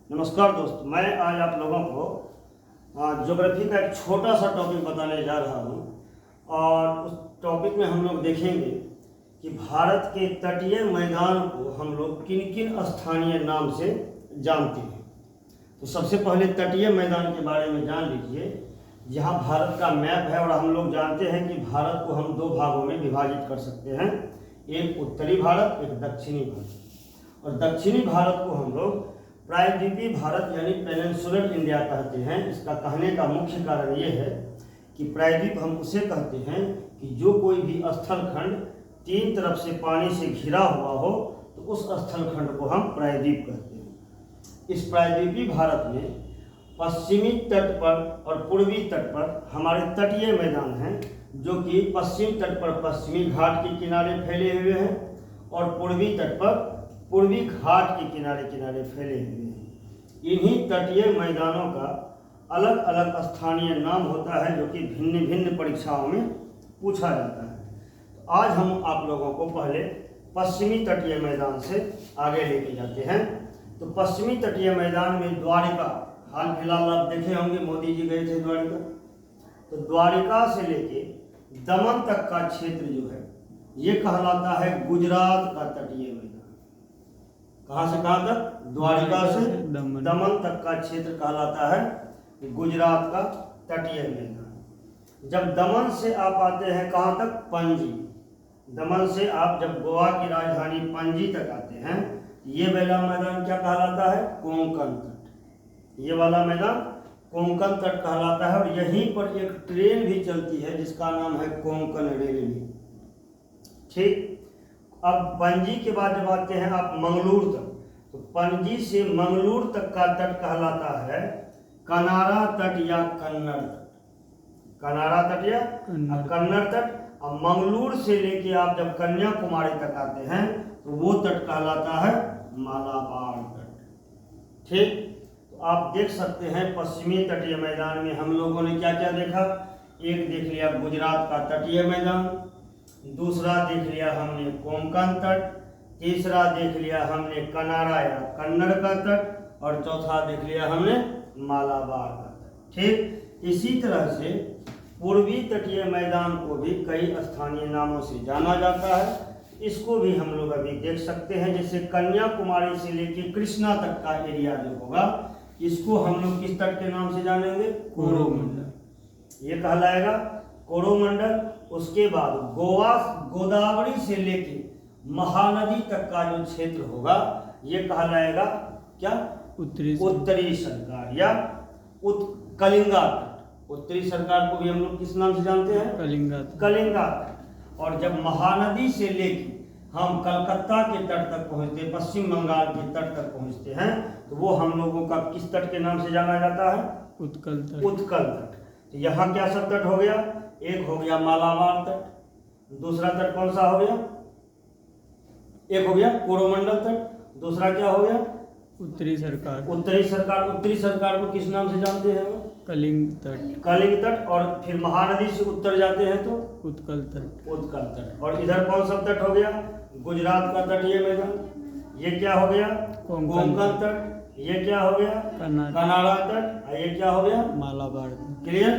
नमस्कार दोस्त, मैं आज आप लोगों को ज्योग्राफी का एक छोटा सा टॉपिक बताने जा रहा हूँ। और उस टॉपिक में हम लोग देखेंगे कि भारत के तटीय मैदान को हम लोग किन किन स्थानीय नाम से जानते हैं। तो सबसे पहले तटीय मैदान के बारे में जान लीजिए। यहाँ भारत का मैप है और हम लोग जानते हैं कि भारत को हम दो भागों में विभाजित कर सकते हैं, एक उत्तरी भारत, एक दक्षिणी भारत। और दक्षिणी भारत को हम लोग प्रायद्वीपीय भारत यानी पेनिनसुलर इंडिया कहते हैं। इसका कहने का मुख्य कारण ये है कि प्रायद्वीप हम उसे कहते हैं कि जो कोई भी स्थल खंड तीन तरफ से पानी से घिरा हुआ हो तो उस स्थल खंड को हम प्रायद्वीप कहते हैं। इस प्रायद्वीपीय भारत में पश्चिमी तट पर और पूर्वी तट पर हमारे तटीय मैदान हैं, जो कि पश्चिम तट पर पश्चिमी घाट के किनारे फैले हुए हैं और पूर्वी तट पर पूर्वी घाट के किनारे किनारे फैले हुए हैं। इन्हीं तटीय मैदानों का अलग अलग स्थानीय नाम होता है, जो कि भिन्न भिन्न परीक्षाओं में पूछा जाता है। तो आज हम आप लोगों को पहले पश्चिमी तटीय मैदान से आगे लेके जाते हैं। तो पश्चिमी तटीय मैदान में द्वारिका, हाल फिलहाल आप देखे होंगे मोदी जी गए थे द्वारिका। तो द्वारिका से लेके दमन तक का क्षेत्र जो है ये कहलाता है गुजरात का तटीय मैदान। कहाँ से कहाँ तक? द्वारिका से दमन तक का क्षेत्र कहलाता है गुजरात का तटीय मैदान। जब दमन से आप आते हैं कहाँ तक? पणजी। दमन से आप जब गोवा की राजधानी पणजी तक आते हैं, ये वाला मैदान क्या कहलाता है? कोंकण तट। ये वाला मैदान कोंकण तट कहलाता है। और यहीं पर एक ट्रेन भी चलती है जिसका नाम है कोंकण रेलवे। ठीक। अब पणजी के बाद जब आते हैं आप मंगलूर तक, तो पणजी से मंगलूर तक का तट कहलाता है कनारा तट या कन्नड़ तट। कनारा तट या कन्नड़ तट। और मंगलूर से लेके आप जब कन्याकुमारी तक आते हैं तो वो तट कहलाता है मालाबार तट। ठीक। तो आप देख सकते हैं पश्चिमी तटीय मैदान में हम लोगों ने क्या क्या देखा। एक देख लिया गुजरात का तटीय मैदान, दूसरा देख लिया हमने कोंकण तट, तीसरा देख लिया हमने कनारा या कन्नड़ का तट, और चौथा देख लिया हमने मालाबार का तट। ठीक। इसी तरह से पूर्वी तटीय मैदान को भी कई स्थानीय नामों से जाना जाता है। इसको भी हम लोग अभी देख सकते हैं। जैसे कन्याकुमारी से लेकर कृष्णा तक का एरिया जो होगा, इसको हम लोग किस तट के नाम से जानेंगे? कोरोमंडल। ये कहलाएगा कोरोमंडल। उसके बाद गोदावरी से लेके महानदी तक का जो क्षेत्र होगा ये कहलाएगा क्या? उत्तरी सरकार या कलिंगा तट। उत्तरी सरकार को भी हम लोग किस नाम से जानते हैं? कलिंगा तट। और जब महानदी से लेके हम कलकत्ता के तट तक पहुंचते, पश्चिम बंगाल के तट तक पहुंचते हैं, तो वो हम लोगों का किस तट के नाम से जाना जाता है? उत्कल तट। तो यहाँ क्या सब तट हो गया? एक हो गया मालाबार तट, दूसरा तट कौन सा हो गया? एक हो गया कोरोमंडल तट, दूसरा क्या हो गया? उत्तरी सरकार। उत्तरी सरकार को किस नाम से जानते हैं? कलिंग तट। और फिर महानदी से उत्तर जाते हैं तो उत्कल तट। और इधर कौन सा तट हो गया? गुजरात का तटीय मैदान। ये क्या हो गया? कोंकण तट। ये क्या हो गया? कनारा तट। ये क्या हो गया? मालाबार। क्लियर?